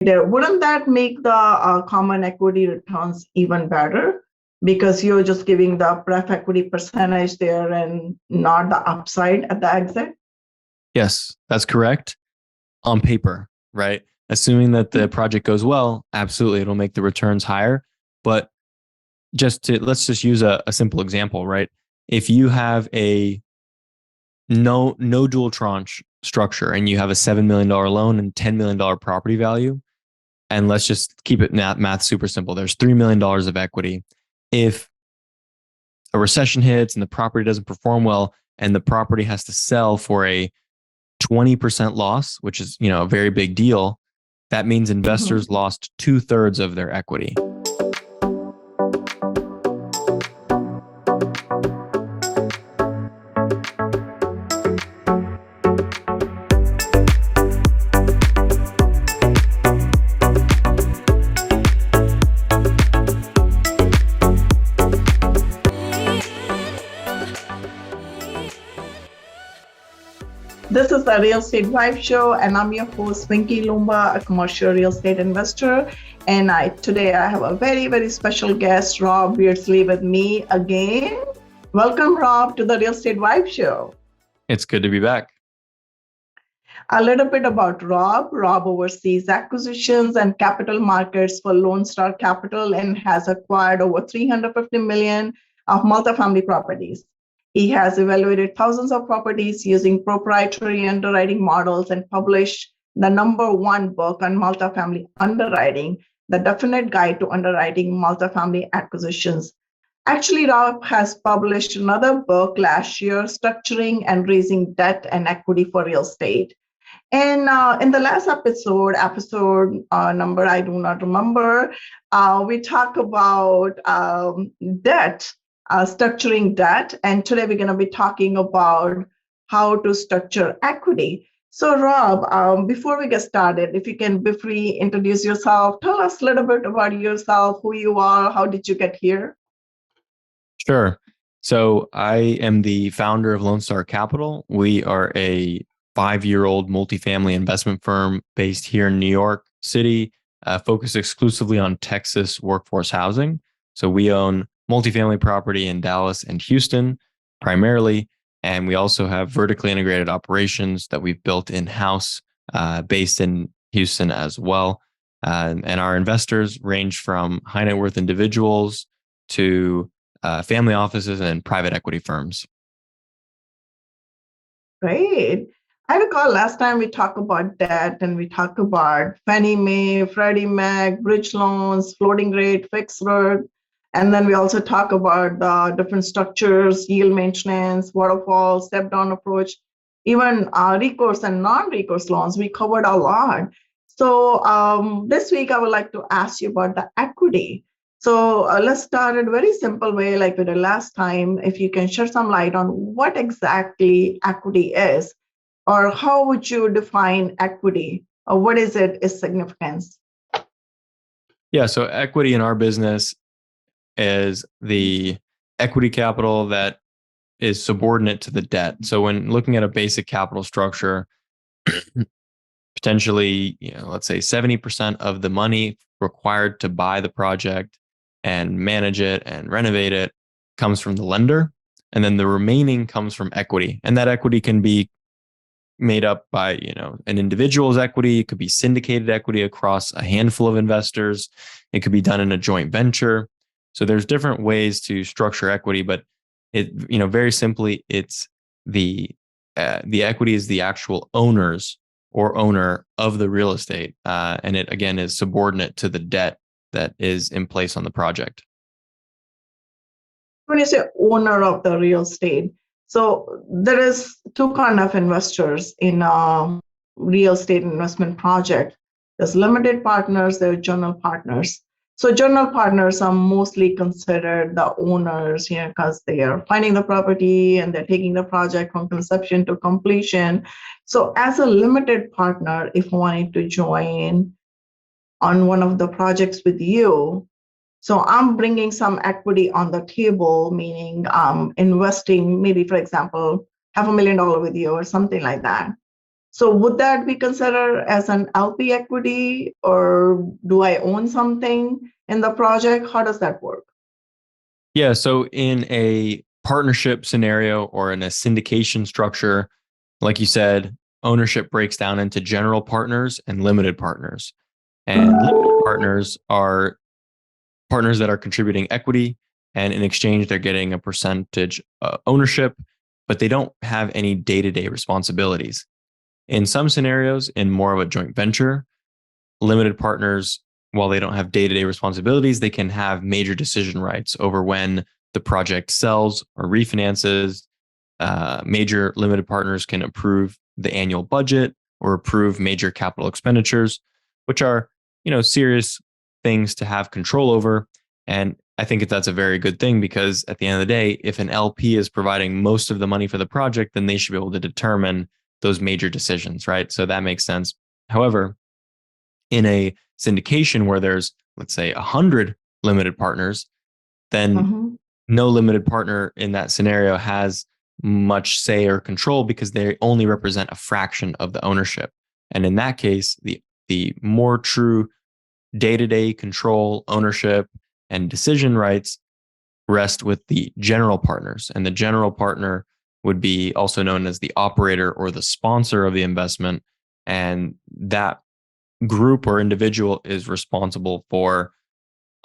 there. Wouldn't that make the common equity returns even better? Because you're just giving the pref equity percentage there and not the upside at the exit? Yes, that's correct. On paper, right? Assuming that the project goes well, absolutely, it'll make the returns higher. But let's just use a simple example, right? If you have a no dual tranche structure and you have a $7 million loan and $10 million property value, and let's just keep it math super simple. There's $3 million of equity. If a recession hits and the property doesn't perform well and the property has to sell for a 20% loss, which is, a very big deal, that means investors lost 2/3 of their equity. This is the Real Estate Vibe Show, and I'm your host, Vinki Loomba, a commercial real estate investor. And today I have a very, very special guest, Rob Beardsley, with me again. Welcome, Rob, to the Real Estate Vibe Show. It's good to be back. A little bit about Rob. Rob oversees acquisitions and capital markets for Lone Star Capital and has acquired over $350 million of multifamily properties. He has evaluated thousands of properties using proprietary underwriting models and published the #1 book on multifamily underwriting, The Definite Guide to Underwriting Multifamily Acquisitions. Actually, Rob has published another book last year, Structuring and Raising Debt and Equity for Real Estate. And in the last episode number I do not remember, we talk about debt. Structuring debt. And today we're going to be talking about how to structure equity. So Rob, before we get started, if you can briefly introduce yourself, tell us a little bit about yourself, who you are, how did you get here? Sure. So I am the founder of Lone Star Capital. We are a 5-year-old multifamily investment firm based here in New York City, focused exclusively on Texas workforce housing. So we own multifamily property in Dallas and Houston primarily. And we also have vertically integrated operations that we've built in-house based in Houston as well. And our investors range from high net worth individuals to family offices and private equity firms. Great. I recall last time we talked about debt and we talked about Fannie Mae, Freddie Mac, bridge loans, floating rate, fixed rate. And then we also talk about the different structures, yield maintenance, waterfall, step-down approach, even recourse and non-recourse loans. We covered a lot. So this week, I would like to ask you about the equity. So let's start in a very simple way, like we did last time. If you can shed some light on what exactly equity is, or how would you define equity, or what is its significance? Yeah, so equity in our business is the equity capital that is subordinate to the debt. So when looking at a basic capital structure, potentially, let's say 70% of the money required to buy the project and manage it and renovate it comes from the lender. And then the remaining comes from equity. And that equity can be made up by, an individual's equity. It could be syndicated equity across a handful of investors. It could be done in a joint venture. So there's different ways to structure equity, but very simply, it's the equity is the actual owners or owner of the real estate, and it again is subordinate to the debt that is in place on the project. When you say owner of the real estate, so there is two kind of investors in a real estate investment project. There's limited partners, there are general partners. So general partners are mostly considered the owners, because they are finding the property and they're taking the project from conception to completion. So as a limited partner, if wanting to join on one of the projects with you, so I'm bringing some equity on the table, meaning investing maybe, for example, $500,000 with you or something like that. So would that be considered as an LP equity, or do I own something in the project? How does that work? Yeah. So in a partnership scenario or in a syndication structure, like you said, ownership breaks down into general partners and limited partners. And limited partners are partners that are contributing equity, and in exchange, they're getting a percentage ownership, but they don't have any day-to-day responsibilities. In some scenarios, in more of a joint venture, limited partners, while they don't have day-to-day responsibilities, they can have major decision rights over when the project sells or refinances. Major limited partners can approve the annual budget or approve major capital expenditures, which are, serious things to have control over. And I think that's a very good thing, because at the end of the day, if an LP is providing most of the money for the project, then they should be able to determine those major decisions, right? So that makes sense. However, in a syndication where there's, let's say, 100 limited partners, then Mhm. no limited partner in that scenario has much say or control, because they only represent a fraction of the ownership. And in that case, the more true day-to-day control, ownership, and decision rights rest with the general partners. And the general partner would be also known as the operator or the sponsor of the investment. And that group or individual is responsible for,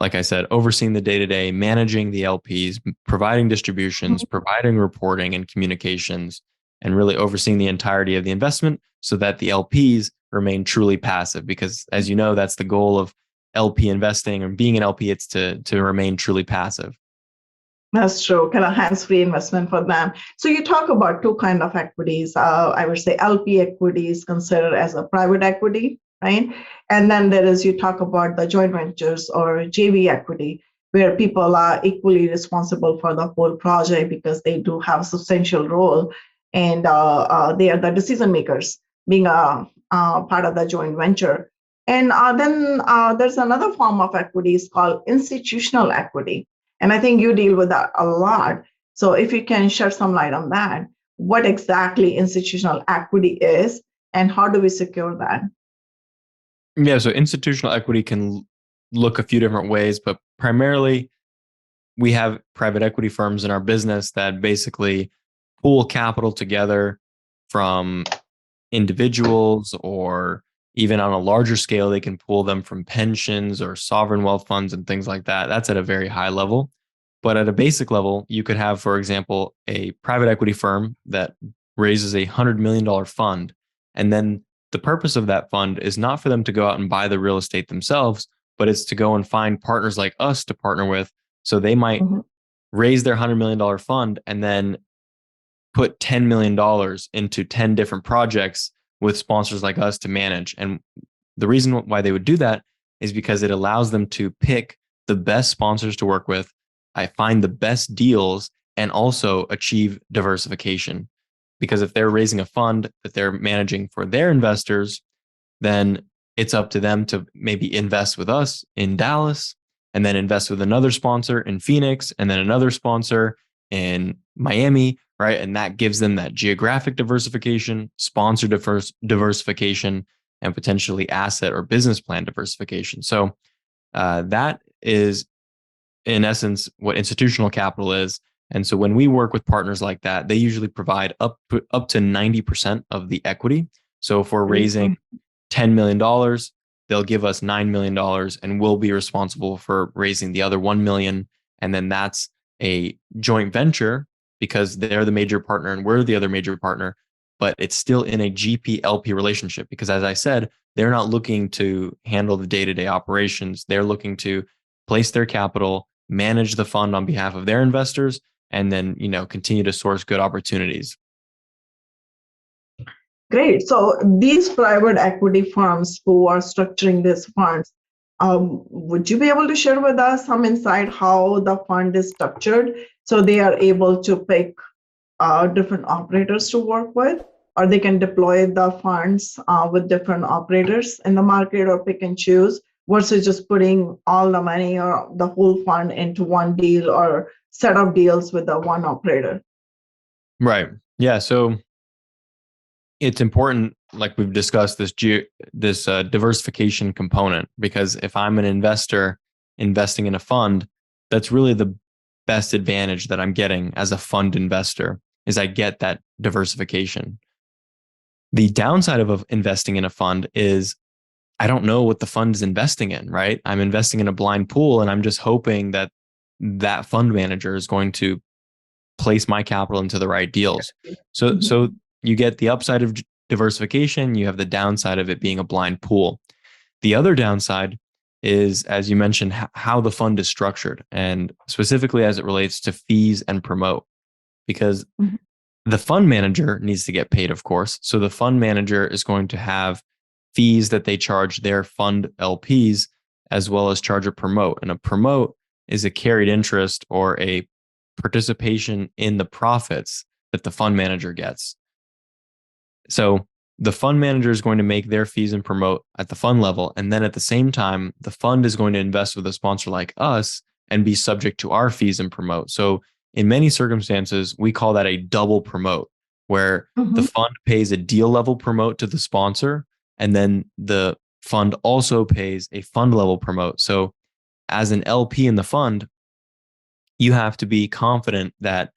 like I said, overseeing the day-to-day, managing the LPs, providing distributions, providing reporting and communications, and really overseeing the entirety of the investment so that the LPs remain truly passive. Because as you know, that's the goal of LP investing or being an LP, it's to remain truly passive. That's true, kind of hands-free investment for them. So you talk about two kind of equities. I would say LP equity is considered as a private equity, right? And then there is, you talk about the joint ventures or JV equity, where people are equally responsible for the whole project because they do have a substantial role, and they are the decision makers, being a part of the joint venture. And then there's another form of equity is called institutional equity. And I think you deal with that a lot. So if you can shed some light on that, what exactly institutional equity is and how do we secure that? Yeah, so institutional equity can look a few different ways, but primarily we have private equity firms in our business that basically pool capital together from individuals, or even on a larger scale, they can pull them from pensions or sovereign wealth funds and things like that. That's at a very high level. But at a basic level, you could have, for example, a private equity firm that raises $100 million fund. And then the purpose of that fund is not for them to go out and buy the real estate themselves, but it's to go and find partners like us to partner with. So they might Mhm. raise their $100 million fund and then put $10 million into 10 different projects with sponsors like us to manage. And the reason why they would do that is because it allows them to pick the best sponsors to work with. I find the best deals and also achieve diversification. Because if they're raising a fund that they're managing for their investors, then it's up to them to maybe invest with us in Dallas, and then invest with another sponsor in Phoenix, and then another sponsor in Miami, right? And that gives them that geographic diversification, sponsor diversification, and potentially asset or business plan diversification. So that is, in essence, what institutional capital is. And so when we work with partners like that, they usually provide up to 90% of the equity. So if we're raising $10 million, they'll give us $9 million and we'll be responsible for raising the other 1 million. And then that's a joint venture because they're the major partner and we're the other major partner, but it's still in a GP LP relationship because, as I said, they're not looking to handle the day-to-day operations. They're looking to place their capital, manage the fund on behalf of their investors, and then, continue to source good opportunities. Great. So these private equity firms who are structuring these funds, would you be able to share with us some insight how the fund is structured so they are able to pick different operators to work with, or they can deploy the funds with different operators in the market or pick and choose versus just putting all the money or the whole fund into one deal or set of deals with the one operator? Right. Yeah. So it's important, like we've discussed, this diversification component, because if I'm an investor investing in a fund, that's really the best advantage that I'm getting as a fund investor is I get that diversification. The downside of investing in a fund is I don't know what the fund is investing in, right? I'm investing in a blind pool and I'm just hoping that that fund manager is going to place my capital into the right deals. So you get the upside of diversification, you have the downside of it being a blind pool. The other downside is, as you mentioned, how the fund is structured, and specifically as it relates to fees and promote, because the fund manager needs to get paid, of course. So the fund manager is going to have fees that they charge their fund LPs, as well as charge a promote. And a promote is a carried interest or a participation in the profits that the fund manager gets. So the fund manager is going to make their fees and promote at the fund level. And then at the same time, the fund is going to invest with a sponsor like us and be subject to our fees and promote. So in many circumstances, we call that a double promote, where the fund pays a deal level promote to the sponsor, and then the fund also pays a fund level promote. So as an LP in the fund, you have to be confident that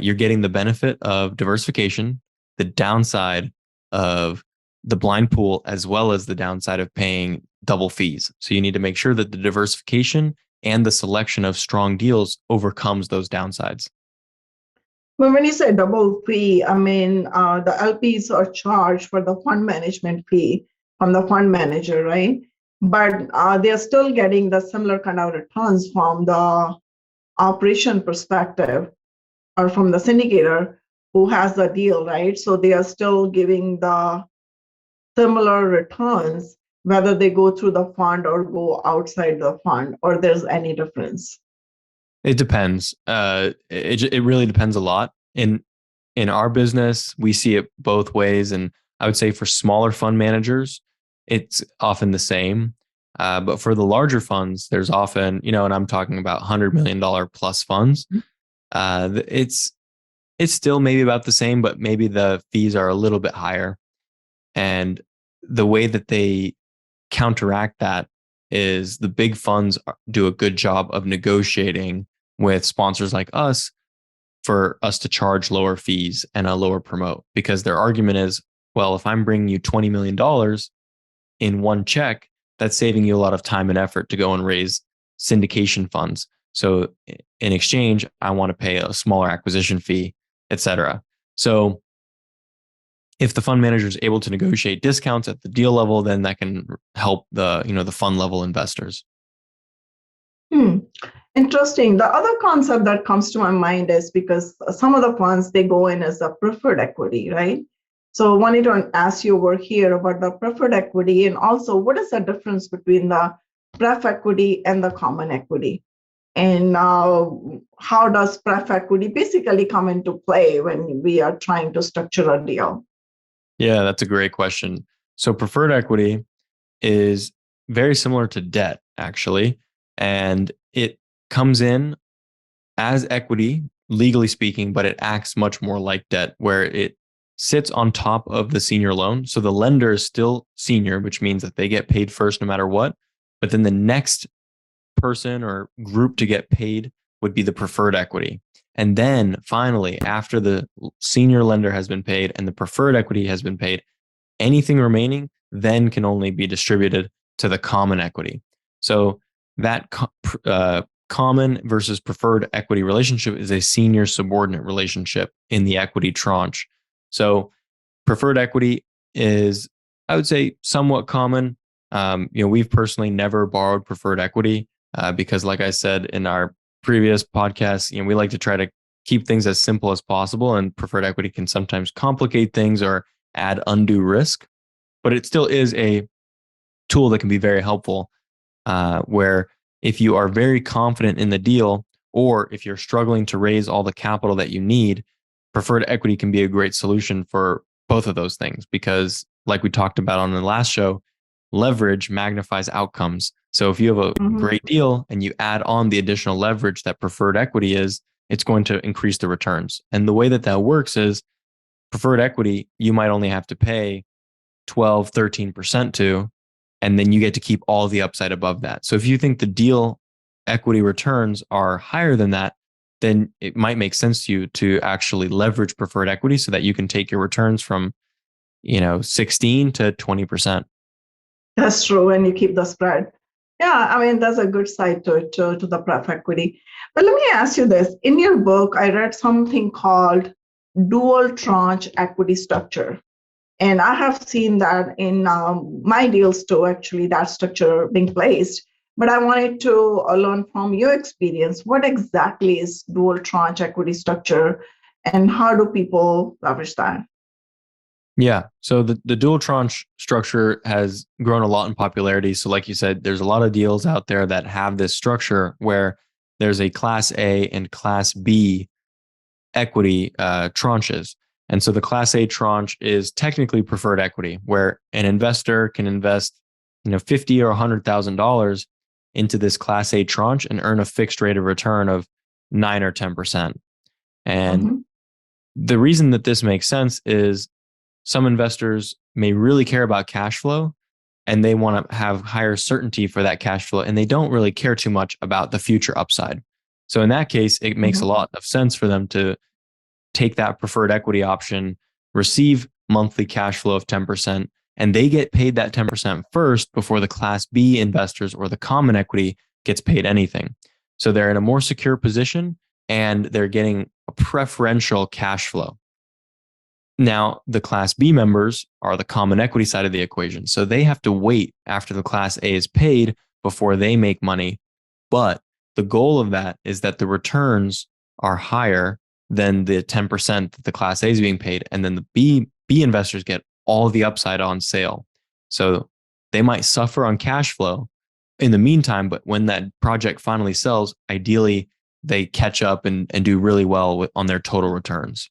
you're getting the benefit of diversification, the downside of the blind pool, as well as the downside of paying double fees. So you need to make sure that the diversification and the selection of strong deals overcomes those downsides. Well, when you say double fee, I mean, the LPs are charged for the fund management fee from the fund manager, right? But they're still getting the similar kind of returns from the operation perspective or from the syndicator who has the deal, right? So they are still giving the similar returns, whether they go through the fund or go outside the fund, or there's any difference. It depends. It really depends a lot. In our business, we see it both ways, and I would say for smaller fund managers, it's often the same. But for the larger funds, there's often, and I'm talking about $100 million plus funds. It's still maybe about the same, but maybe the fees are a little bit higher. And the way that they counteract that is the big funds do a good job of negotiating with sponsors like us for us to charge lower fees and a lower promote, because their argument is, well, if I'm bringing you $20 million in one check, that's saving you a lot of time and effort to go and raise syndication funds. So in exchange, I want to pay a smaller acquisition fee, et cetera. So if the fund manager is able to negotiate discounts at the deal level, then that can help the fund level investors. Interesting. The other concept that comes to my mind is because some of the funds, they go in as a preferred equity, right? So I wanted to ask you over here about the preferred equity, and also what is the difference between the pref equity and the common equity? And how does pref equity basically come into play when we are trying to structure a deal? Yeah, that's a great question. So preferred equity is very similar to debt, actually, and it comes in as equity, legally speaking, but it acts much more like debt, where it sits on top of the senior loan. So the lender is still senior, which means that they get paid first no matter what. But then the next person or group to get paid would be the preferred equity. And then finally, after the senior lender has been paid and the preferred equity has been paid, anything remaining then can only be distributed to the common equity. So that common versus preferred equity relationship is a senior subordinate relationship in the equity tranche. So preferred equity is, I would say, somewhat common. We've personally never borrowed preferred equity because, like I said in our previous podcast, we like to try to keep things as simple as possible, and preferred equity can sometimes complicate things or add undue risk. But it still is a tool that can be very helpful, where if you are very confident in the deal, or if you're struggling to raise all the capital that you need, preferred equity can be a great solution for both of those things. Because like we talked about on the last show, leverage magnifies outcomes. So if you have a great deal and you add on the additional leverage that preferred equity is, it's going to increase the returns. And the way that works is preferred equity, you might only have to pay 12, 13% to, and then you get to keep all the upside above that. So if you think the deal equity returns are higher than that, then it might make sense to you to actually leverage preferred equity so that you can take your returns from, 16 to 20%. That's true, and you keep the spread. Yeah, I mean, that's a good side to it, to the pref equity. But let me ask you this. In your book, I read something called dual tranche equity structure. And I have seen that in my deals too, actually, that structure being placed. But I wanted to learn from your experience, what exactly is dual tranche equity structure and how do people leverage that? Yeah. So the dual tranche structure has grown a lot in popularity. So like you said, there's a lot of deals out there that have this structure where there's a class A and class B equity tranches. And so the class A tranche is technically preferred equity, where an investor can invest, $50 or $100,000 into this class A tranche and earn a fixed rate of return of 9 or 10%. And Mhm. the reason that this makes sense is some investors may really care about cash flow and they want to have higher certainty for that cash flow, and they don't really care too much about the future upside. So in that case, it makes a Mhm. lot of sense for them to take that preferred equity option, receive monthly cash flow of 10%, and they get paid that 10% first before the class B investors or the common equity gets paid anything. So they're in a more secure position and they're getting a preferential cash flow. Now, the class B members are the common equity side of the equation. So they have to wait after the class A is paid before they make money. But the goal of that is that the returns are higher than the 10% that the class A is being paid. And then the B investors get all the upside on sale. So they might suffer on cash flow in the meantime, but when that project finally sells, ideally they catch up and do really well on their total returns.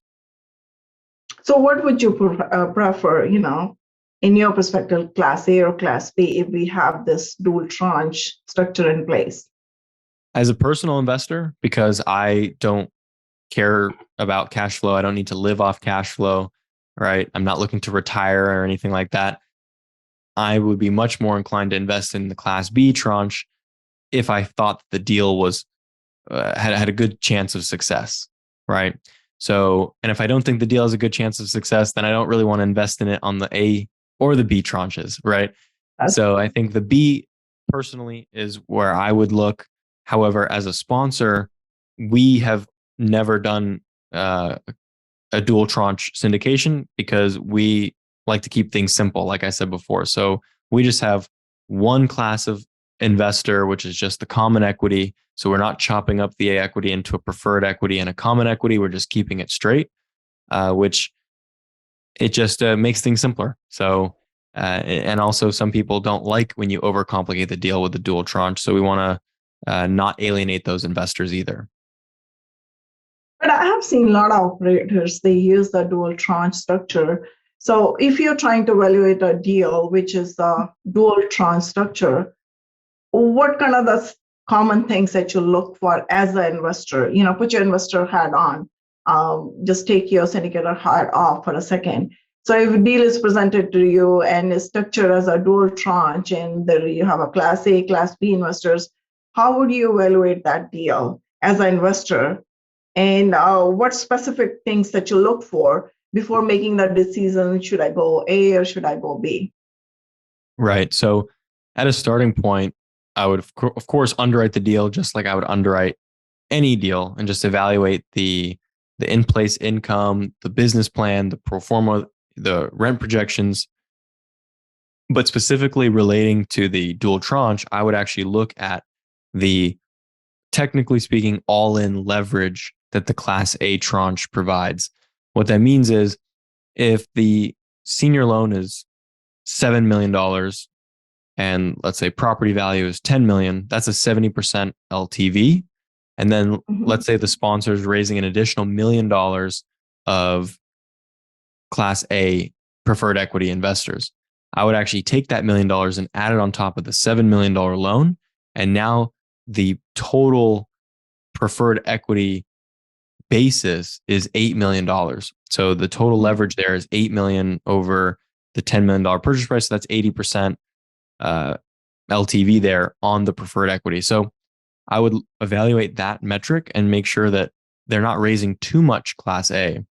So, what would you prefer, in your perspective, class A or class B, if we have this dual tranche structure in place? As a personal investor, because I don't care about cash flow, I don't need to live off cash flow, right? I'm not looking to retire or anything like that. I would be much more inclined to invest in the class B tranche if I thought the deal was had a good chance of success, right? So, and if I don't think the deal has a good chance of success, then I don't really want to invest in it on the A or the B tranches, right? So I think the B personally is where I would look. However, as a sponsor, we have never done a dual tranche syndication because we like to keep things simple, like I said before. So we just have one class of investor, which is just the common equity. So we're not chopping up the A equity into a preferred equity and a common equity. We're just keeping it straight, which it just makes things simpler. So, and also some people don't like when you overcomplicate the deal with the dual tranche. So we want to not alienate those investors either. But I have seen a lot of operators, they use the dual tranche structure. So if you're trying to evaluate a deal, which is the dual tranche structure, what kind of the common things that you look for as an investor? Put your investor hat on. Just take your syndicator hat off for a second. So if a deal is presented to you and is structured as a dual tranche, and there you have a class A, class B investors, how would you evaluate that deal as an investor? And what specific things that you look for before making the decision, should I go A or should I go B? Right. So at a starting point, I would, of course, underwrite the deal just like I would underwrite any deal and just evaluate the in-place income, the business plan, the pro forma, the rent projections. But specifically relating to the dual tranche, I would actually look at the, technically speaking, all-in leverage that the Class A tranche provides. What that means is if the senior loan is $7 million and let's say property value is 10 million, that's a 70% LTV. And then let's say the sponsor is raising an additional $1 million of Class A preferred equity investors. I would actually take that $1 million and add it on top of the $7 million loan. And now the total preferred equity basis is $8 million. So the total leverage there is 8 million over the $10 million purchase price. So that's 80% LTV there on the preferred equity. So I would evaluate that metric and make sure that they're not raising too much Class A.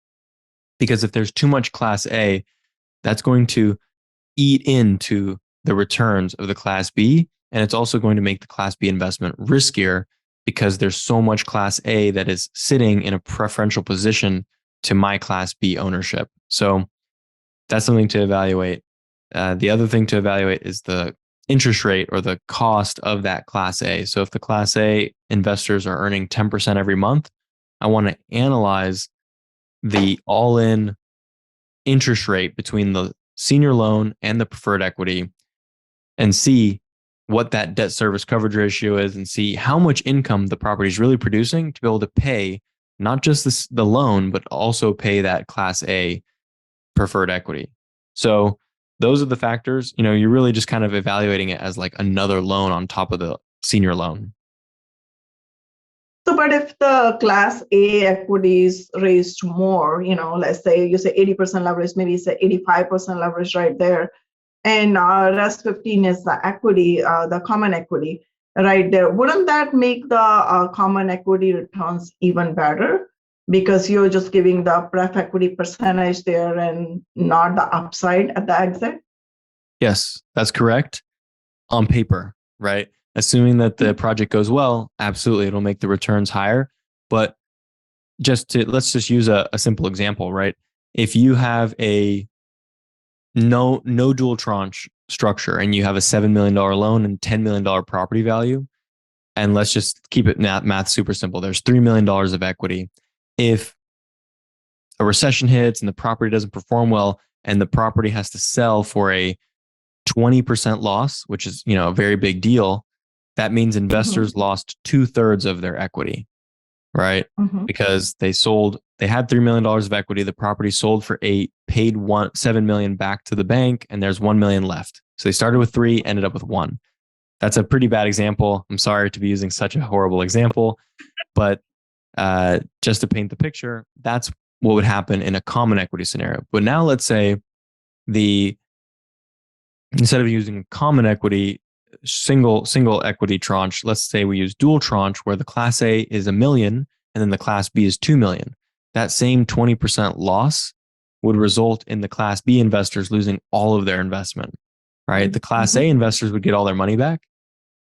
Because if there's too much Class A, that's going to eat into the returns of the Class B. And it's also going to make the Class B investment riskier because there's so much Class A that is sitting in a preferential position to my Class B ownership. So that's something to evaluate. The other thing to evaluate is the interest rate or the cost of that Class A. So if the Class A investors are earning 10% every month, I want to analyze the all-in interest rate between the senior loan and the preferred equity and see what that debt service coverage ratio is and see how much income the property is really producing to be able to pay not just the loan, but also pay that Class A preferred equity. So those are the factors. You're really just kind of evaluating it as like another loan on top of the senior loan. So, but if the Class A equities raised more, let's say you say 80% leverage, maybe say 85% leverage right there, and rest 15 is the equity, the common equity right there. Wouldn't that make the common equity returns even better? Because you're just giving the pref equity percentage there and not the upside at the exit? Yes, that's correct on paper, right? Assuming that the project goes well, absolutely, it'll make the returns higher. But let's just use a simple example, right? If you have a no dual tranche structure and you have a $7 million loan and $10 million property value, and let's just keep it math super simple. There's $3 million of equity. If a recession hits and the property doesn't perform well and the property has to sell for a 20% loss, which is, a very big deal, that means investors lost 2/3 of their equity, right? Because they had $3 million of equity. The property sold for 8, paid $7 million back to the bank, and there's $1 million left. So they started with 3, ended up with 1. That's a pretty bad example. I'm sorry to be using such a horrible example, but just to paint the picture, that's what would happen in a common equity scenario. But now let's say instead of using common equity, single equity tranche, let's say we use dual tranche where the Class A is $1 million and then the Class B is $2 million. That same 20% loss would result in the Class B investors losing all of their investment, right? The Class A investors would get all their money back,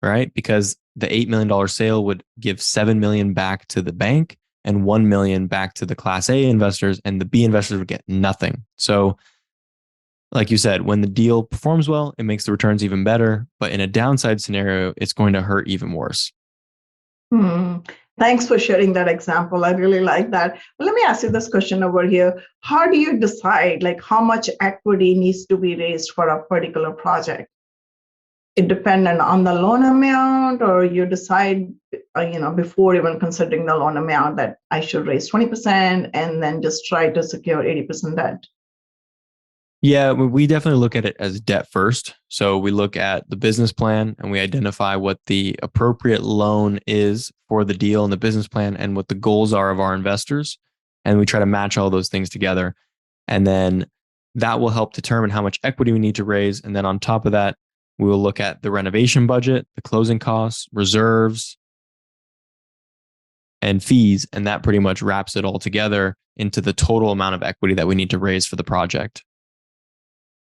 right? Because the $8 million sale would give $7 million back to the bank and $1 million back to the Class A investors, and the B investors would get nothing. So like you said, when the deal performs well, it makes the returns even better. But in a downside scenario, it's going to hurt even worse. Thanks for sharing that example. I really like that. But let me ask you this question over here. How do you decide how much equity needs to be raised for a particular project? It dependent on the loan amount, or you decide, before even considering the loan amount that I should raise 20% and then just try to secure 80% debt? Yeah, we definitely look at it as debt first. So we look at the business plan and we identify what the appropriate loan is for the deal and the business plan and what the goals are of our investors. And we try to match all those things together. And then that will help determine how much equity we need to raise. And then on top of that, we will look at the renovation budget, the closing costs, reserves, and fees. And that pretty much wraps it all together into the total amount of equity that we need to raise for the project.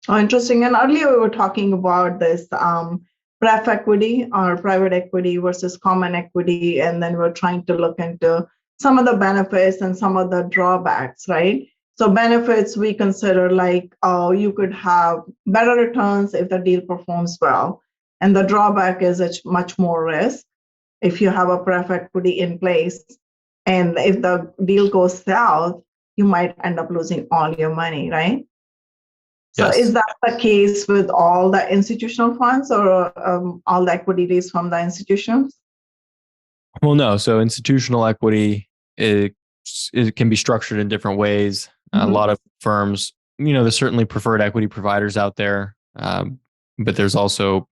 Oh, interesting. And earlier we were talking about this pref equity or private equity versus common equity. And then we're trying to look into some of the benefits and some of the drawbacks, right? So benefits we consider you could have better returns if the deal performs well. And the drawback is it's much more risk if you have a pref equity in place. And if the deal goes south, you might end up losing all your money, right? So Yes. Is that the case with all the institutional funds or all the equity raised from the institutions? Well, no. So institutional equity, it can be structured in different ways. A lot of firms, there's certainly preferred equity providers out there, but there's also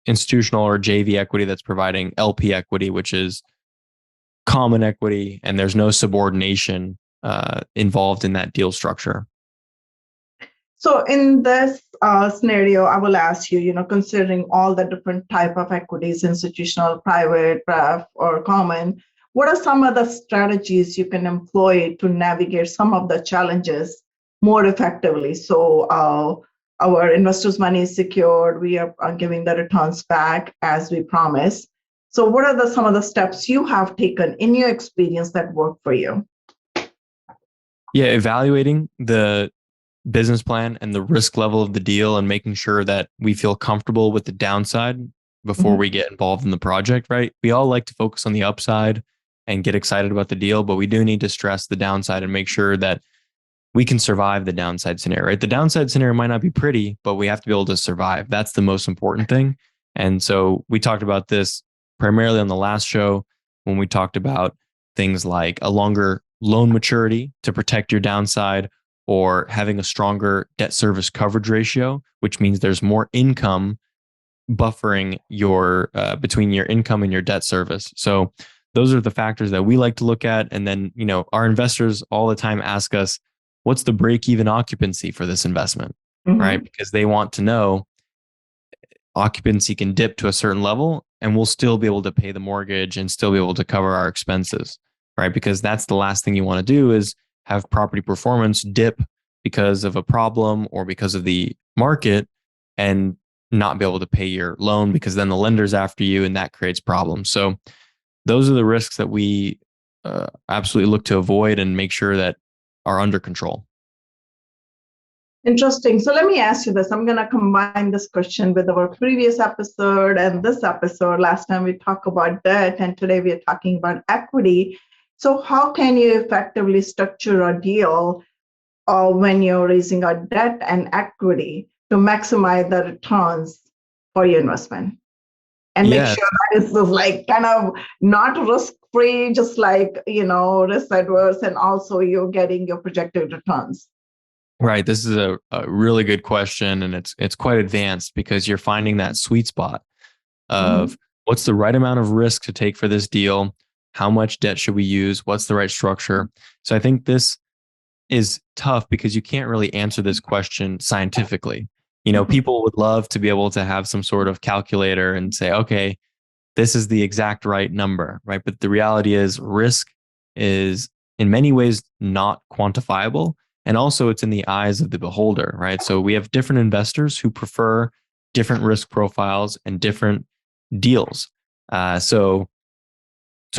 institutional or JV equity that's providing LP equity, which is common equity, and there's no subordination involved in that deal structure. So in this scenario, I will ask you, considering all the different type of equities, institutional, private, pref, or common, what are some of the strategies you can employ to navigate some of the challenges more effectively? So our investors' money is secured. We are giving the returns back as we promised. So what are some of the steps you have taken in your experience that work for you? Yeah, evaluating the business plan and the risk level of the deal and making sure that we feel comfortable with the downside before we get involved in the project, right? We all like to focus on the upside and get excited about the deal, but we do need to stress the downside and make sure that we can survive the downside scenario, right? The downside scenario might not be pretty, but we have to be able to survive. That's the most important thing. And so we talked about this primarily on the last show when we talked about things like a longer loan maturity to protect your downside, or having a stronger debt service coverage ratio, which means there's more income buffering your between your income and your debt service. So those are the factors that we like to look at. And then, our investors all the time ask us, what's the break even occupancy for this investment, right? Because they want to know occupancy can dip to a certain level and we'll still be able to pay the mortgage and still be able to cover our expenses, right? Because that's the last thing you want to do, is have property performance dip because of a problem or because of the market and not be able to pay your loan, because then the lender's after you and that creates problems. So those are the risks that we absolutely look to avoid and make sure that are under control. Interesting. So let me ask you this. I'm going to combine this question with our previous episode and this episode. Last time we talked about debt, and today we are talking about equity. So how can you effectively structure a deal when you're raising a debt and equity to maximize the returns for your investment? And make sure that it's like kind of not risk-free, just like, risk adverse, and also you're getting your projected returns. Right. This is a really good question, and it's quite advanced because you're finding that sweet spot of what's the right amount of risk to take for this deal, how much debt should we use, what's the right structure. So I think this is tough because you can't really answer this question scientifically. People would love to be able to have some sort of calculator and say, okay, this is the exact right number, right? But the reality is risk is in many ways not quantifiable. And also it's in the eyes of the beholder, right? So we have different investors who prefer different risk profiles and different deals. So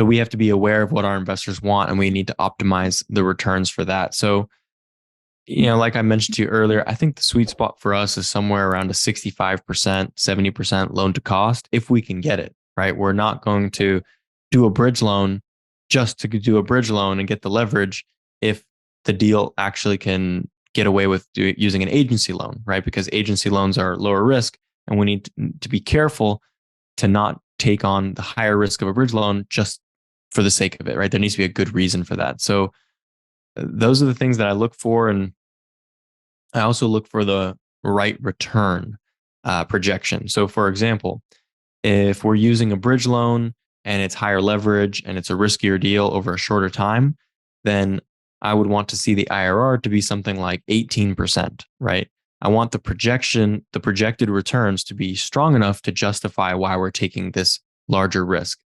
we have to be aware of what our investors want, and we need to optimize the returns for that. So, like I mentioned to you earlier, I think the sweet spot for us is somewhere around a 65%, 70% loan to cost, if we can get it, right? We're not going to do a bridge loan just to do a bridge loan and get the leverage if the deal actually can get away with using an agency loan, right? Because agency loans are lower risk, and we need to be careful to not take on the higher risk of a bridge loan just for the sake of it, right? There needs to be a good reason for that. So those are the things that I look for. And I also look for the right return projection. So for example, if we're using a bridge loan and it's higher leverage and it's a riskier deal over a shorter time, then I would want to see the IRR to be something like 18%, right? I want the projected returns to be strong enough to justify why we're taking this larger risk.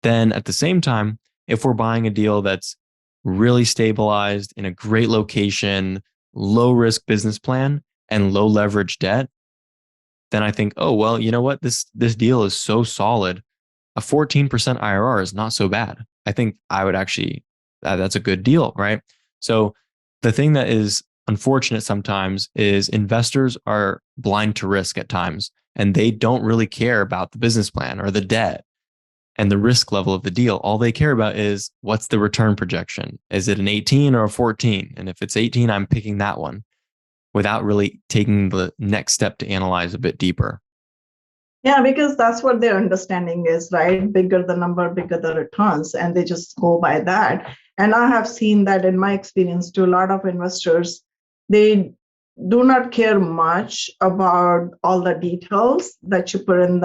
Then at the same time, if we're buying a deal that's really stabilized in a great location, low risk business plan, and low leverage debt, then I think, oh, well, you know what? This deal is so solid. A 14% IRR is not so bad. I think I would actually, that's a good deal, right? So the thing that is unfortunate sometimes is investors are blind to risk at times, and they don't really care about the business plan or the debt and the risk level of the deal. All they care about is what's the return projection? Is it an 18 or a 14? And if it's 18, I'm picking that one without really taking the next step to analyze a bit deeper. Yeah, because that's what their understanding is, right? Bigger the number, bigger the returns, and they just go by that. And I have seen that in my experience to a lot of investors, they do not care much about all the details that you put in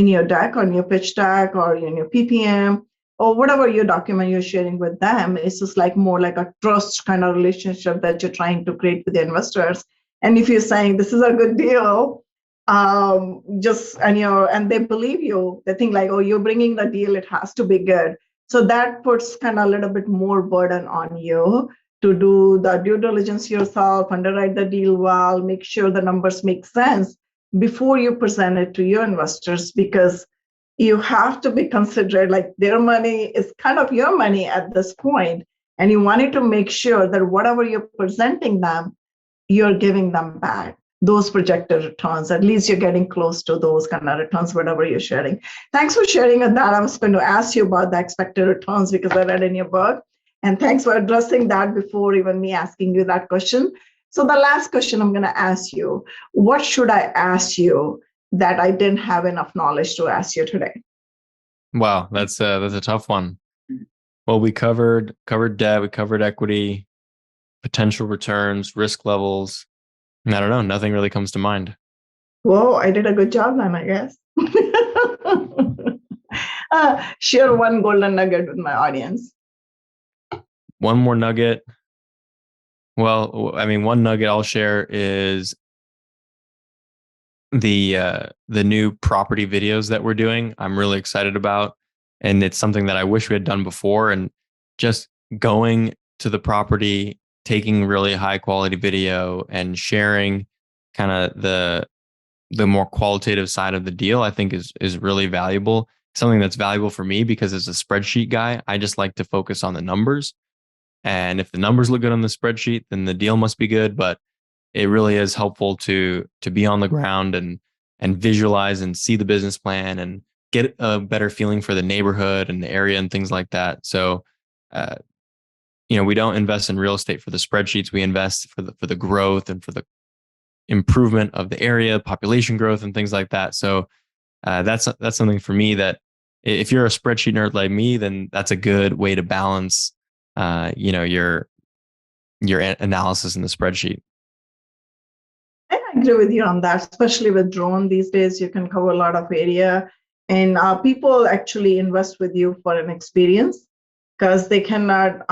your deck, on your pitch deck, or in your PPM. or whatever your document you're sharing with them, it's just like more like a trust kind of relationship that you're trying to create with the investors. And if you're saying this is a good deal, and they believe you, they think like, oh, you're bringing the deal, it has to be good. So that puts kind of a little bit more burden on you to do the due diligence yourself, underwrite the deal well, make sure the numbers make sense before you present it to your investors, because you have to be considerate, like their money is kind of your money at this point, and you wanted to make sure that whatever you're presenting them, you're giving them back those projected returns. At least you're getting close to those kind of returns, whatever you're sharing. Thanks for sharing that. I was going to ask you about the expected returns because I read in your book. And thanks for addressing that before even me asking you that question. So the last question I'm going to ask you, what should I ask you that I didn't have enough knowledge to ask you today? Wow, that's a tough one. Well, we covered debt, we covered equity, potential returns, risk levels. I don't know. Nothing really comes to mind. Whoa, I did a good job then, I guess. Share one golden nugget with my audience. One more nugget. Well, I mean, one nugget I'll share is the new property videos that we're doing. I'm really excited about, and it's something that I wish we had done before. And just going to the property, taking really high quality video and sharing kind of the more qualitative side of the deal, I think is really valuable. Something that's valuable for me because as a spreadsheet guy, I just like to focus on the numbers. And if the numbers look good on the spreadsheet, then the deal must be good. But it really is helpful to be on the ground and visualize and see the business plan and get a better feeling for the neighborhood and the area and things like that. So, we don't invest in real estate for the spreadsheets. We invest for the growth and for the improvement of the area, population growth, and things like that. So that's something for me that if you're a spreadsheet nerd like me, then that's a good way to balance, your analysis in the spreadsheet. I agree with you on that, especially with drone these days. You can cover a lot of area, and people actually invest with you for an experience because they cannot,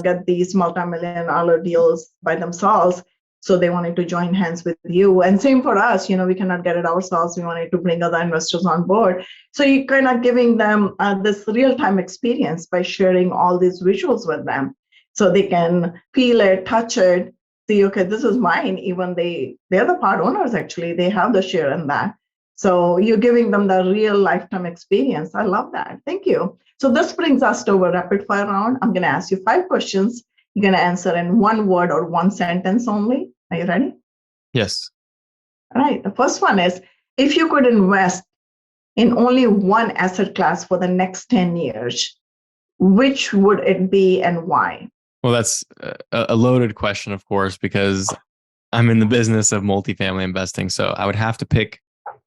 get these multi-million-dollar deals by themselves. So they wanted to join hands with you. And same for us, we cannot get it ourselves. We wanted to bring other investors on board. So you're kind of giving them this real-time experience by sharing all these visuals with them so they can feel it, touch it, see, okay, this is mine. Even they're the part owners, actually. They have the share in that. So you're giving them the real lifetime experience. I love that. Thank you. So this brings us to a rapid fire round. I'm going to ask you 5 questions. You're going to answer in 1 word or 1 sentence only. Are you ready? Yes. All right. The first one is, if you could invest in only one asset class for the next 10 years, which would it be and why? Well, that's a loaded question, of course, because I'm in the business of multifamily investing. So I would have to pick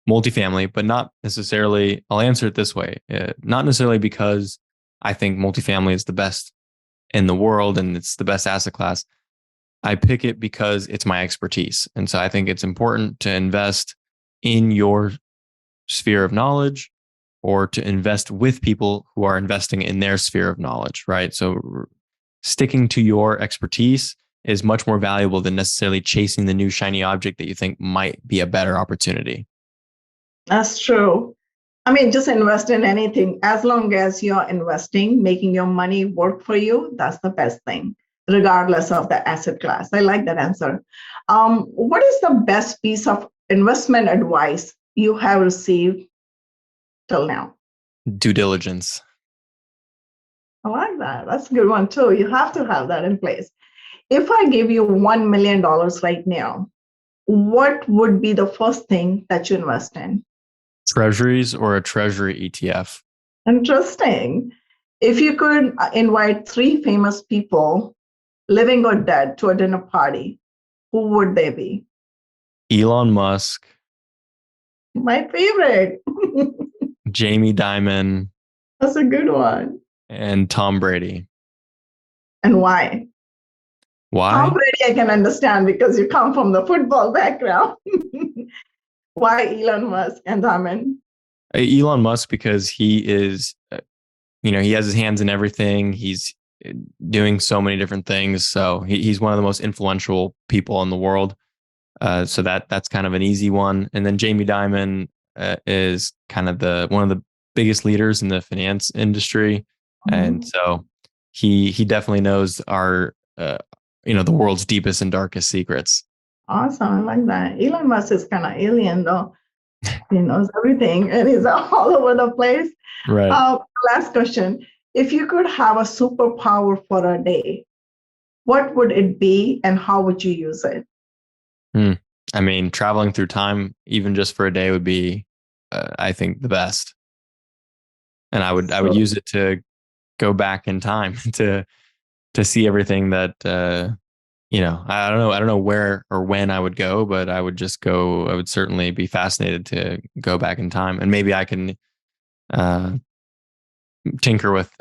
multifamily, but not necessarily, I'll answer it this way, not necessarily because I think multifamily is the best in the world and it's the best asset class. I pick it because it's my expertise. And so I think it's important to invest in your sphere of knowledge or to invest with people who are investing in their sphere of knowledge, right? So sticking to your expertise is much more valuable than necessarily chasing the new shiny object that you think might be a better opportunity. That's true. I mean, just invest in anything. As long as you're investing, making your money work for you, that's the best thing, regardless of the asset class. I like that answer. What is the best piece of investment advice you have received till now? Due diligence. I like that. That's a good one too. You have to have that in place. If I give you $1 million right now, what would be the first thing that you invest in? Treasuries or a treasury ETF? Interesting. If you could invite 3 famous people, living or dead, to a dinner party, who would they be? Elon Musk. My favorite. Jamie Dimon. That's a good one. And Tom Brady. And why? Why? Tom Brady, I can understand because you come from the football background. Why Elon Musk and Dimon? Elon Musk because he is, he has his hands in everything. He's doing so many different things. So he's one of the most influential people in the world. So that's kind of an easy one. And then Jamie Dimon is kind of one of the biggest leaders in the finance industry, and so he definitely knows our the world's deepest and darkest secrets. Awesome. I like that. Elon Musk is kind of alien, though. He knows everything and he's all over the place. Right. Last question. If you could have a superpower for a day, what would it be and how would you use it? I mean, traveling through time, even just for a day, would be, I think, the best. And I would use it to go back in time to see everything that I don't know where or when I would go, but I would just go. I would certainly be fascinated to go back in time, and maybe I can tinker with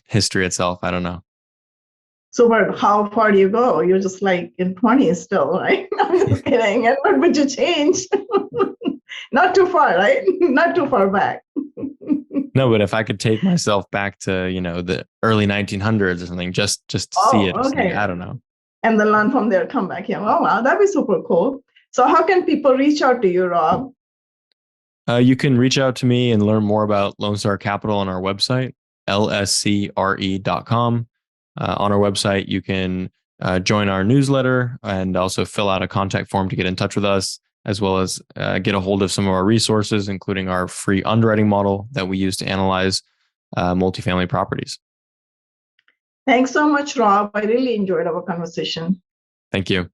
history itself. I don't know. So, but how far do you go? You're just like in 20s still, right? I'm just kidding. And what would you change? Not too far, right? Not too far back. No, but if I could take myself back to the early 1900s or something, just to see it. Okay. I don't know. And then learn from there, come back here. Oh wow, that'd be super cool. So, how can people reach out to you, Rob? You can reach out to me and learn more about Lone Star Capital on our website, lscre.com. On our website, you can join our newsletter and also fill out a contact form to get in touch with us, as well as get a hold of some of our resources, including our free underwriting model that we use to analyze multifamily properties. Thanks so much, Rob. I really enjoyed our conversation. Thank you.